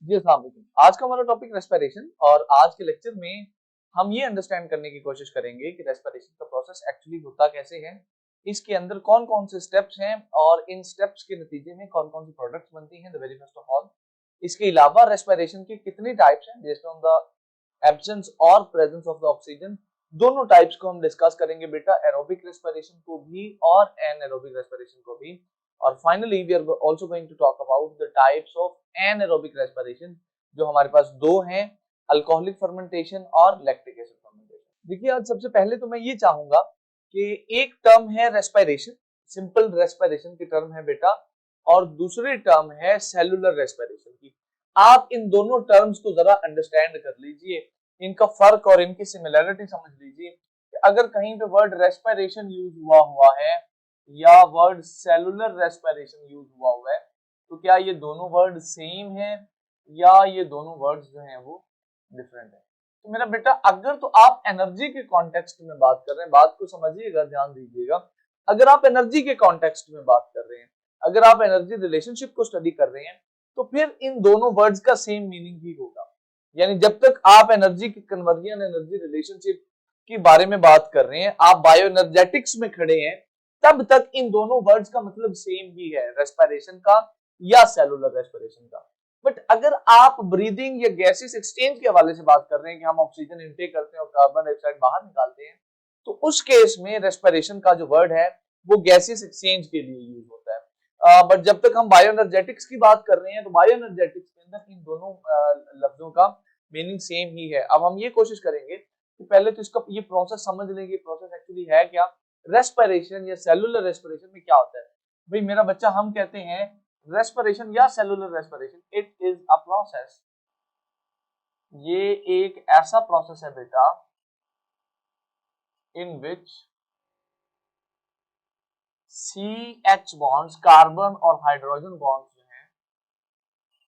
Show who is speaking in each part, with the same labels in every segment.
Speaker 1: जी अस्सलाम वालेकुम। आज का हमारा टॉपिक रेस्पिरेशन और आज के लेक्चर में हम ये अंडरस्टैंड करने की कोशिश करेंगे कि रेस्पिरेशन का प्रोसेस एक्चुअली होता कैसे है, इसके अंदर कौन-कौन से स्टेप्स हैं और इन स्टेप्स के नतीजे में कौन-कौन सी प्रोडक्ट्स बनती हैं। The very first of all, इसके अलावा रेस्पिरेशन की कितनी टाइप्स हैं बेस्ड ऑन द एब्सेंस और प्रेजेंस ऑफ द ऑक्सीजन। दोनों टाइप्स को हम डिस्कस करेंगे बेटा, एरोबिक रेस्पिरेशन को भी और एनाएरोबिक रेस्पिरेशन को भी। और finally we are also going to talk about the types of anaerobic respiration, जो हमारे पास दो हैं, अल्कोहलिक फर्मेंटेशन और लैक्टिक एसिड फर्मेंटेशन। देखिए, आज सबसे पहले तो मैं ये चाहूंगा कि एक टर्म है रेस्पिरेशन, सिंपल रेस्पिरेशन की टर्म है बेटा, और दूसरी टर्म है सेलुलर रेस्पिरेशन की। आप इन दोनों टर्म्स को जरा अंडरस्टैंड कर लीजिए, इनका फर्क और इनकी सिमिलैरिटी समझ लीजिए कि अगर कहीं पे वर्ड रेस्पिरेशन यूज हुआ है या वर्ड सेलुलर रेस्पिरेशन यूज हुआ है, तो क्या ये दोनों वर्ड सेम है या ये दोनों वर्ड्स जो हैं वो डिफरेंट है। तो मेरा बेटा, अगर तो आप एनर्जी के कॉन्टेक्स्ट में बात कर रहे हैं, बात को समझिएगा, ध्यान दीजिएगा, अगर आप एनर्जी के कॉन्टेक्स्ट में बात कर रहे हैं, अगर आप एनर्जी रिलेशनशिप को स्टडी कर रहे हैं, तो फिर इन दोनों वर्ड्स का सेम मीनिंग ही होगा। यानी जब तक आप एनर्जी की कन्वर्जन, एनर्जी रिलेशनशिप के बारे में बात कर रहे हैं, आप बायो एनर्जेटिक्स में खड़े हैं, तब तक इन दोनों वर्ड्स का मतलब सेम ही है, रेस्पिरेशन का या सेलुलर रेस्पिरेशन का। बट अगर आप ब्रीदिंग या गैसेस एक्सचेंज के हवाले से बात कर रहे हैं कि हम ऑक्सीजन इनटेक करते हैं और कार्बन डाइऑक्साइड बाहर निकालते हैं, तो उस केस में रेस्पिरेशन का जो वर्ड है वो गैसेस एक्सचेंज के लिए यूज होता है। बट जब तक हम बायो एनर्जेटिक्स की बात कर रहे हैं, तो बायो एनर्जेटिक्स के अंदर इन दोनों लफ्जों का मीनिंग सेम ही है। अब हम ये कोशिश करेंगे कि पहले तो इसका ये प्रोसेस समझ लेंगे, प्रोसेस एक्चुअली है क्या, रेस्पिरेशन या सेलुलर रेस्पिरेशन में क्या होता है। भाई मेरा बच्चा, हम कहते हैं रेस्पिरेशन या cellular respiration, it is a process, ये एक ऐसा प्रोसेस है बेटा in which CH bonds, carbon और हाइड्रोजन बॉन्ड्स जो हैं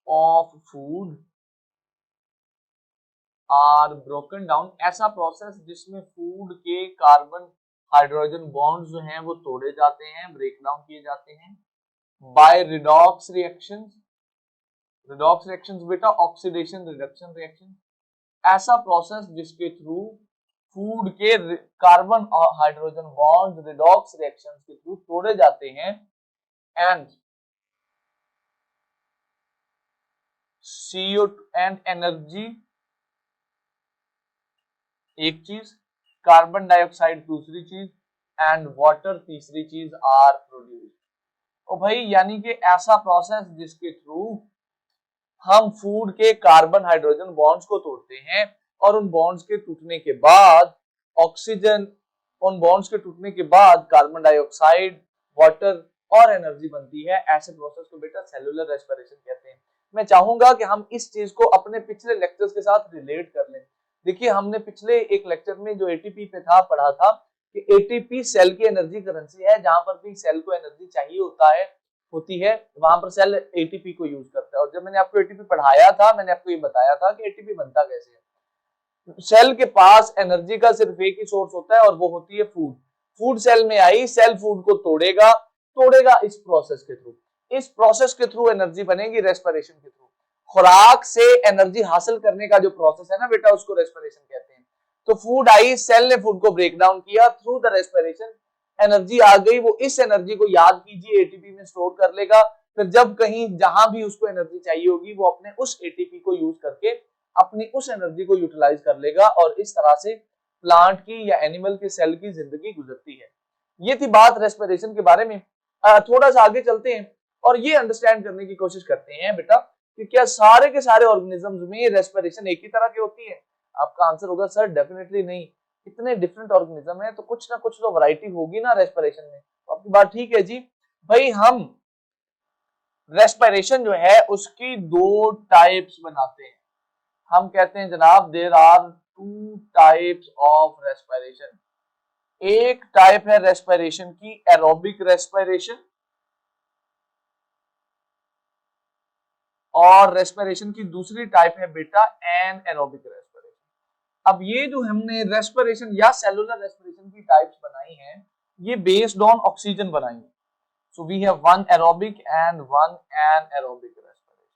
Speaker 1: of food are broken down. ऐसा प्रोसेस जिसमें फूड के कार्बन हाइड्रोजन बॉन्ड्स जो हैं वो तोड़े जाते हैं, ब्रेक डाउन किए जाते हैं by redox reactions. Redox reactions बेटा ऑक्सीडेशन रिडक्शन रिएक्शन, ऐसा प्रोसेस जिसके थ्रू फूड के कार्बन और हाइड्रोजन बॉन्ड रिडॉक्स रिएक्शंस के थ्रू तोड़े जाते हैं एंड CO2 एंड एनर्जी एक चीज, कार्बन डाइऑक्साइड दूसरी चीज एंड वाटर तीसरी चीज आर प्रोड्यूस। ओ भाई, यानी कि ऐसा प्रोसेस जिसके थ्रू हम फूड के कार्बन हाइड्रोजन बॉन्ड्स को तोड़ते हैं और उन बॉन्ड्स के टूटने के बाद ऑक्सीजन, उन बॉन्ड्स के टूटने के बाद कार्बन डाइऑक्साइड, वाटर और एनर्जी बनती है। ऐसे प्रोसेस को बेटा सेलुलर रेस्पिरेशन कहते हैं। मैं चाहूंगा कि हम इस चीज को अपने पिछले लेक्चर्स के साथ रिलेट कर लें। देखिए, हमने पिछले एक लेक्चर में जो एटीपी पे था पढ़ा था कि एटीपी सेल की एनर्जी करेंसी है। जहां पर भी सेल को एनर्जी चाहिए होती है, वहां पर सेल एटीपी को यूज करता है। और जब मैंने आपको एटीपी पढ़ाया था, मैंने आपको ये बताया था कि एटीपी बनता कैसे है। सेल के पास एनर्जी का सिर्फ एक ही सोर्स होता है और वो होती है फूड। फूड सेल में आई, सेल फूड को तोड़ेगा, तोड़ेगा इस प्रोसेस के थ्रू। इस प्रोसेस के थ्रू एनर्जी बनेगी रेस्पिरेशन के थ्रू। खुराक से एनर्जी हासिल करने का जो प्रोसेस है ना बेटा, उसको रेस्पिरेशन कहते हैं। तो फूड आई, सेल ने फूड को ब्रेक डाउन किया, थ्रू द रेस्पिरेशन एनर्जी आ गई। वो इस एनर्जी को, याद कीजिए, एटीपी में स्टोर कर लेगा। फिर जब कहीं जहां भी उसको एनर्जी चाहिए होगी, वो अपने उस एटीपी को यूज करके अपनी उस एनर्जी को यूटिलाइज कर लेगा और इस तरह से प्लांट की या एनिमल के सेल की जिंदगी गुजरती है। ये थी बात रेस्पिरेशन के बारे में। थोड़ा सा आगे चलते हैं और ये अंडरस्टैंड करने की कोशिश करते हैं बेटा कि क्या सारे के सारे ऑर्गेनिजम्स में रेस्पिरेशन एक ही तरह की होती है। आपका आंसर होगा सर डेफिनेटली नहीं, इतने डिफरेंट ऑर्गेनिज्म है तो कुछ ना कुछ तो वैरायटी होगी ना रेस्पिरेशन में। तो आपकी बात ठीक है जी भाई। हम रेस्पिरेशन जो है उसकी दो टाइप्स बनाते हैं। हम कहते हैं जनाब there are two types of respiration. एक टाइप है रेस्पिरेशन की एरोबिक रेस्पिरेशन, और रेस्पिरेशन की दूसरी टाइप है बेटा एनएरोबिक रेस्पिरेशन। अब ये जो हमने रेस्पिरेशन या सेलुलर रेस्पिरेशन की टाइप्स बनाई हैं, ये बेस्ड ऑन ऑक्सीजन बनाई है। So we have one aerobic and one anaerobic respiration.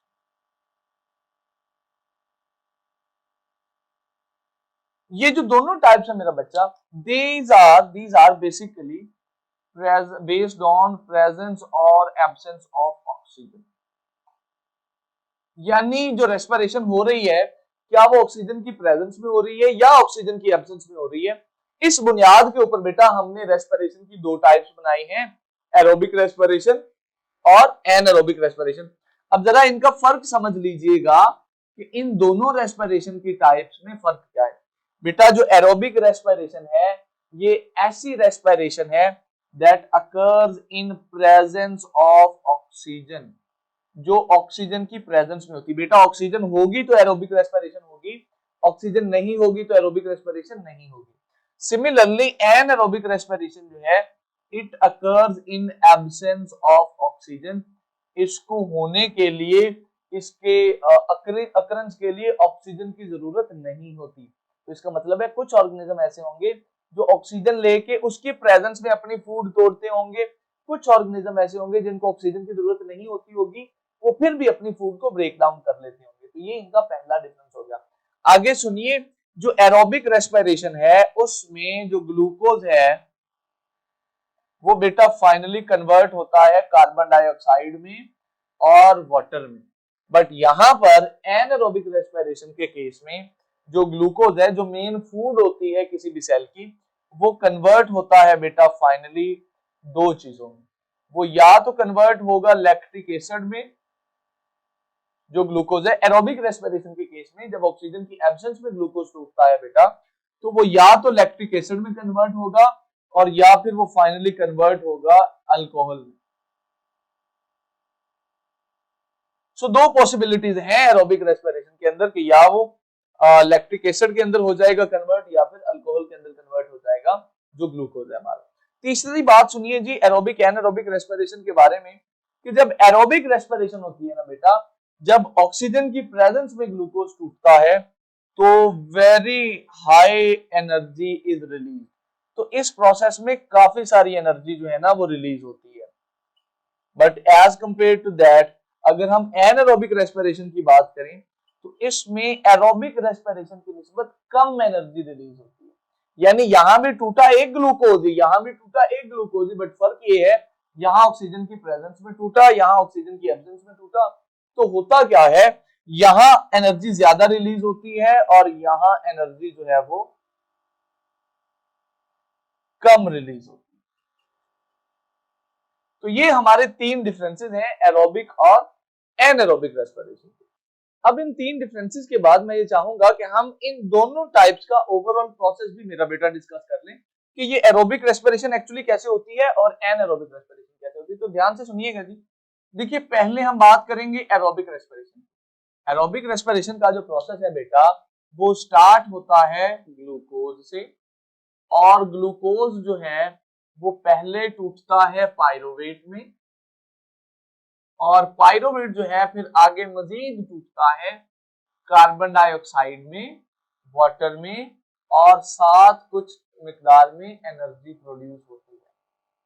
Speaker 1: ये जो दोनों टाइप्स है मेरा बच्चा, these are basically based on presence और absence of oxygen। यानी जो रेस्पिरेशन हो रही है, क्या वो ऑक्सीजन की प्रेजेंस में हो रही है या ऑक्सीजन की एब्सेंस में हो रही है। इस बुनियाद के ऊपर बेटा हमने रेस्पिरेशन की दो टाइप्स बनाई हैं, एरोबिक रेस्पिरेशन और एनारोबिक रेस्पिरेशन। अब जरा इनका फर्क समझ लीजिएगा कि इन दोनों रेस्पिरेशन की टाइप्स में फर्क क्या है। बेटा जो एरोबिक रेस्पिरेशन है ये ऐसी रेस्पिरेशन है that occurs in presence of oxygen, जो ऑक्सीजन की प्रेजेंस में होती है। बेटा ऑक्सीजन होगी तो एरोबिक रेस्पिरेशन होगी, ऑक्सीजन नहीं होगी तो एरोबिक रेस्पिरेशन नहीं होगी। सिमिलरली एनारोबिक रेस्पिरेशन जो है it occurs in absence of oxygen. इसको होने के लिए, इसके अकरेंस के लिए ऑक्सीजन की जरूरत नहीं होती। तो इसका मतलब है कुछ ऑर्गेनिज्म ऐसे होंगे जो ऑक्सीजन लेके उसकी प्रेजेंस में अपनी फूड तोड़ते होंगे, कुछ ऑर्गेनिज्म ऐसे होंगे जिनको ऑक्सीजन की जरूरत नहीं होती होगी, वो फिर भी अपनी फूड को ब्रेक डाउन कर लेते होंगे। तो ये इनका पहला डिफरेंस हो गया। आगे सुनिए, जो एरोबिक रेस्पिरेशन है उसमें जो ग्लूकोज है वो बेटा फाइनली कन्वर्ट होता है कार्बन डाइऑक्साइड में और वाटर में। बट यहां पर एनारोबिक रेस्पिरेशन के केस में जो ग्लूकोज है, जो मेन फूड होती है किसी भी सेल की, वो कन्वर्ट होता है बेटा फाइनली दो चीजों में। वो या तो कन्वर्ट होगा लैक्टिक एसिड में, जो ग्लूकोज है एरोबिक रेस्पिरेशन के केस में जब ऑक्सीजन की एब्सेंस में ग्लूकोज टूटता है बेटा, तो वो या तो लैक्टिक एसिड में कन्वर्ट होगा और या फिर वो फाइनली कन्वर्ट होगा अल्कोहल में। सो दो पॉसिबिलिटीज हैं एरोबिक रेस्पिरेशन के अंदर कि या वो लैक्टिक एसिड के अंदर हो जाएगा कन्वर्ट या फिर अल्कोहल के अंदर कन्वर्ट हो जाएगा जो ग्लूकोज है हमारा। तीसरी बात सुनिए जी एरोबिक एनारोबिक रेस्पिरेशन के बारे में, कि जब एरोबिक रेस्पिरेशन होती है ना बेटा, जब ऑक्सीजन की प्रेजेंस में ग्लूकोज टूटता है तो very high energy is release. तो इस प्रोसेस में काफी सारी एनर्जी जो है ना वो रिलीज होती है। But as compare to that अगर हम एनारोबिक रेस्पिरेशन की बात करें तो इसमें एरोबिक रेस्पिरेशन की निस्बत कम एनर्जी रिलीज होती है। यानी यहां भी टूटा एक ग्लूकोज ही, यहां भी टूटा एक ग्लूकोज ही, बट फर्क ये है यहां ऑक्सीजन की प्रेजेंस में टूटा, यहां ऑक्सीजन की एब्सेंस में टूटा। तो होता क्या है, यहां एनर्जी ज्यादा रिलीज होती है और यहां एनर्जी जो है वो कम रिलीज होती है। तो ये हमारे तीन डिफरेंसेस हैं एरोबिक और एनारोबिक रेस्पिरेशन के। अब इन तीन डिफरेंसेस के बाद मैं ये चाहूंगा कि हम इन दोनों टाइप्स का ओवरऑल प्रोसेस भी मेरा बेटा डिस्कस कर लें कि ये एरोबिक रेस्पिरेशन एक्चुअली कैसे होती है और एनारोबिक रेस्पिरेशन कैसे होती है। तो ध्यान से सुनिएगा जी। देखिए पहले हम बात करेंगे एरोबिक रेस्पिरेशन। एरोबिक रेस्पिरेशन का जो प्रोसेस है बेटा वो स्टार्ट होता है ग्लूकोज से, और ग्लूकोज जो है वो पहले टूटता है पाइरोवेट में, और पाइरोवेट जो है फिर आगे मजीद टूटता है कार्बन डाइऑक्साइड में, वाटर में, और साथ कुछ मिकदार में एनर्जी प्रोड्यूस होती है।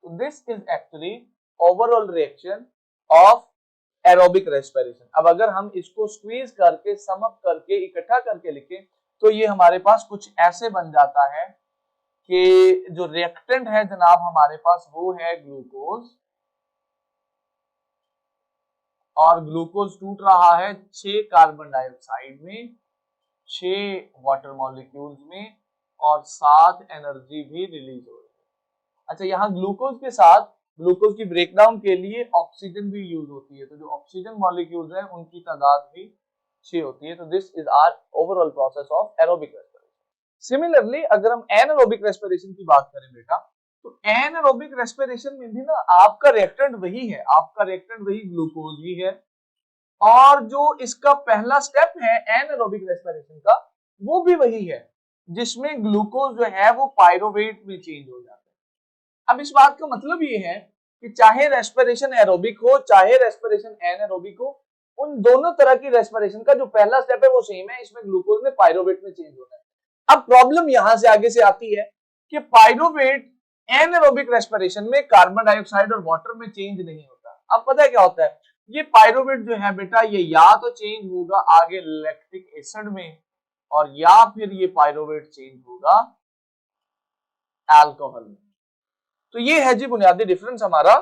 Speaker 1: तो this is actually overall reaction of aerobic respiration. अब अगर हम इसको स्क्वीज करके सम अप करके इकट्ठा करके लिखें तो ये हमारे पास कुछ ऐसे बन जाता है कि जो रिएक्टेंट है जनाब हमारे पास वो है ग्लूकोज, और ग्लूकोज टूट रहा है 6 कार्बन डाइऑक्साइड में, 6 वाटर मॉलिक्यूल्स में, और 7 एनर्जी भी रिलीज हो रही है। अच्छा यहाँ ग्लूकोज के साथ ग्लूकोज की ब्रेकडाउन के लिए ऑक्सीजन भी यूज होती है, तो जो ऑक्सीजन मॉलिक्यूल्स हैं उनकी तादाद भी 6 होती है। तो this is our overall process of aerobic respiration. Similarly अगर हम एनारोबिक रेस्पिरेशन की बात करें बेटा, तो एनारोबिक रेस्पिरेशन में भी ना आपका रिएक्टेंट वही है, आपका रिएक्टेंट वही ग्लूकोज ही है, और जो इसका पहला स्टेप है एनारोबिक रेस्पिरेशन का वो भी वही है, जिसमें ग्लूकोज जो है वो पाइरोवेट में चेंज हो जाता है। अब इस बात का मतलब ये है कि चाहे रेस्पिरेशन एरोबिक हो चाहे रेस्पिरेशन एनारोबिक हो, उन दोनों तरह की रेस्पिरेशन का जो पहला स्टेप है वो सेम है, इसमें ग्लूकोज ने पाइरोवेट में चेंज होना है। अब प्रॉब्लम यहां से आगे से आती है कि पाइरोवेट एनारोबिक रेस्पिरेशन में कार्बन डाइऑक्साइड और वाटर में चेंज नहीं होता। अब पता है क्या होता है, ये पाइरोवेट जो है बेटा ये या तो चेंज होगा आगे लैक्टिक एसिड में और या फिर ये पायरोवेट चेंज होगा अल्कोहल में। तो ये है जी बुनियादी डिफरेंस हमारा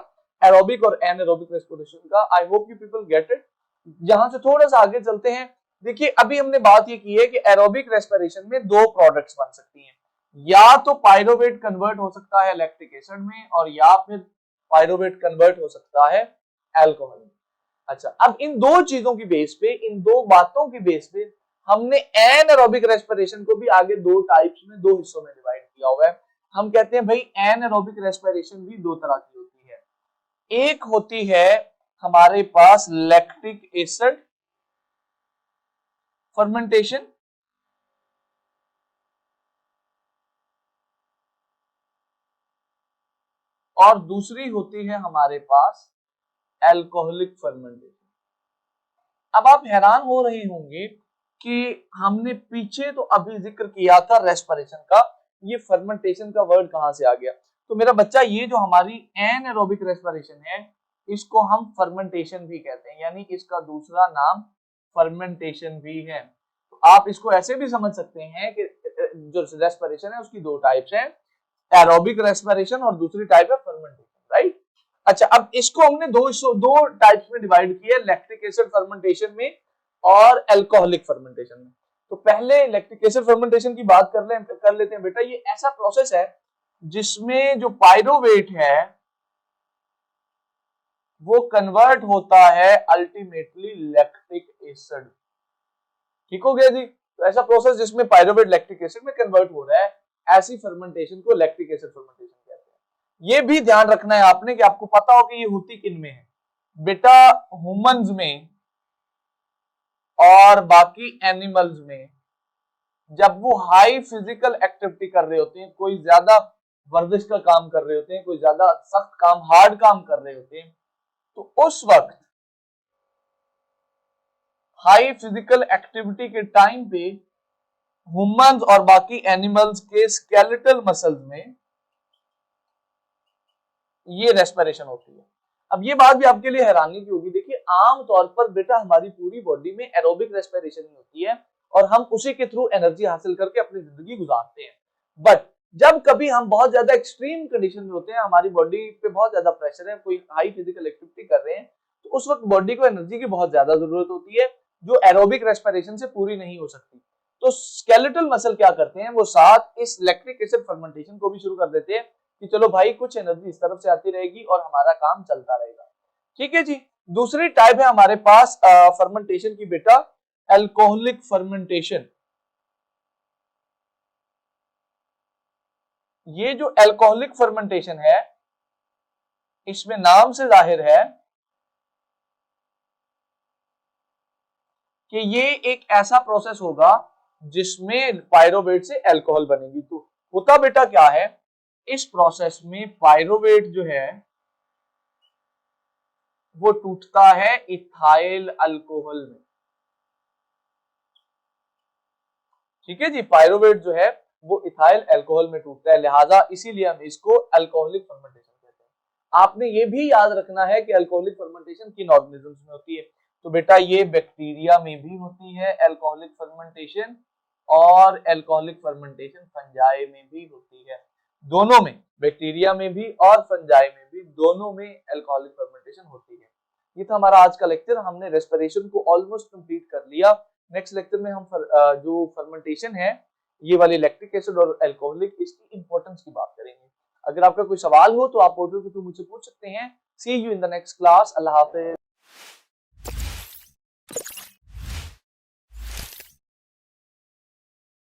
Speaker 1: एरोबिक और एनारोबिक रेस्पिरेशन का। I hope you people get it. यहां से थोड़ा सा आगे चलते हैं। देखिए अभी हमने बात ये की है कि एरोबिक रेस्पिरेशन में दो प्रोडक्ट्स बन सकती हैं, या तो पायरोवेट कन्वर्ट हो सकता है लैक्टिक एसिड में और या फिर पायरोवेट कन्वर्ट हो सकता है अल्कोहल में। अच्छा, अब इन दो चीजों की बेस पे, इन दो बातों की बेस पे हमने एनारोबिक रेस्पिरेशन को भी आगे दो टाइप्स में, दो हिस्सों में डिवाइड किया हुआ है। हम कहते हैं भाई एनारोबिक रेस्पिरेशन भी दो तरह की होती है। एक होती है हमारे पास लैक्टिक एसिड फर्मेंटेशन, और दूसरी होती है हमारे पास अल्कोहलिक फर्मेंटेशन। अब आप हैरान हो रहे होंगे कि हमने पीछे तो अभी जिक्र किया था रेस्पिरेशन का, ये फर्मेंटेशन का वर्ड कहां से आ गया? तो मेरा बच्चा ये जो हमारी एनारोबिक रेस्पिरेशन है इसको हम फर्मेंटेशन भी कहते हैं, यानी इसका दूसरा नाम फर्मेंटेशन भी है। तो आप इसको ऐसे भी समझ सकते हैं कि जो रेस्पिरेशन है उसकी दो टाइप्स हैं, एरोबिक रेस्पिरेशन और दूसरी टाइप है फर्मेंटेशन, राइट। अच्छा, अब इसको हमने दो टाइप्स में डिवाइड किया, लैक्टिक एसिड फर्मेंटेशन में और अल्कोहलिक फर्मेंटेशन में। तो पहले लैक्टिक एसिड फर्मेंटेशन की बात कर लेते हैं बेटा। ये ऐसा प्रोसेस है जिसमें जो पायरोवेट है वो कन्वर्ट होता है अल्टीमेटली लैक्टिक एसिड। ठीक हो गया जी। तो ऐसा प्रोसेस जिसमें पायरोवेट लैक्टिक एसिड में कन्वर्ट हो रहा है, ऐसी फर्मेंटेशन को लैक्टिक एसिड फर्मेंटेशन कहते हैं। ये भी ध्यान रखना है आपने कि आपको पता हो कि ये होती किन में है बेटा, ह्यूमंस में और बाकी एनिमल्स में। जब वो हाई फिजिकल एक्टिविटी कर रहे होते हैं, कोई ज्यादा वर्जिश का काम कर रहे होते हैं, कोई ज्यादा सख्त काम, हार्ड काम कर रहे होते हैं, तो उस वक्त हाई फिजिकल एक्टिविटी के टाइम पे ह्यूमंस और बाकी एनिमल्स के स्केलेटल मसल्स में ये रेस्पिरेशन होती है। अब ये बात भी आपके लिए हैरानी की होगी। देखिए आमतौर पर बेटा हमारी पूरी बॉडी में एरोबिक रेस्पिरेशन ही होती है और हम उसी के थ्रू एनर्जी हासिल करके अपनी जिंदगी गुजारते हैं। बट जब कभी हम बहुत ज्यादा एक्सट्रीम कंडीशन में होते हैं, हमारी बॉडी पे बहुत ज्यादा प्रेशर है, कोई हाई फिजिकल एक्टिविटी कर रहे हैं, तो उस वक्त बॉडी को एनर्जी की बहुत ज्यादा जरूरत होती है जो एरोबिक रेस्पिरेशन से पूरी नहीं हो सकती। तो स्केलेटल मसल क्या करते हैं, वो साथ इस लैक्टिक एसिड फर्मेंटेशन को भी शुरू कर देते हैं कि चलो भाई कुछ एनर्जी इस तरफ से आती रहेगी और हमारा काम चलता रहेगा। ठीक है जी। दूसरी टाइप है हमारे पास फर्मेंटेशन की बेटा, अल्कोहलिक फर्मेंटेशन। ये जो अल्कोहलिक फर्मेंटेशन है इसमें नाम से जाहिर है कि ये एक ऐसा प्रोसेस होगा जिसमें पायरोवेट से अल्कोहल बनेगी। तो होता बेटा क्या है, इस प्रोसेस में पायरोवेट जो है वो टूटता है इथाइल अल्कोहल में। ठीक है जी, पायरोवेट जो है वो इथाइल अल्कोहल में टूटता है, लिहाजा इसीलिए हम इसको अल्कोहलिक फर्मेंटेशन कहते हैं। आपने ये भी याद रखना है कि अल्कोहलिक फर्मेंटेशन किन ऑर्गेनिजम्स में होती है। तो बेटा ये बैक्टीरिया में भी होती है अल्कोहलिक फर्मेंटेशन, और अल्कोहलिक फर्मेंटेशन फंजाई में भी होती है। दोनों में, बैक्टीरिया में भी और फंजाई में भी, दोनों में अल्कोहलिक फर्मेंटेशन होती है। ये था हमारा आज का लेक्चर। हमने रेस्पिरेशन को ऑलमोस्ट कंप्लीट कर लिया। नेक्स्ट लेक्चर में हम जो फर्मेंटेशन है, ये वाली लैक्टिक एसिड और अल्कोहलिक, इसकी इंपॉर्टेंस की बात करेंगे। अगर आपका कोई सवाल हो तो आप पोर्टल के थ्रू मुझसे पूछ सकते हैं। See you in the next class. अल्लाह हाफिज।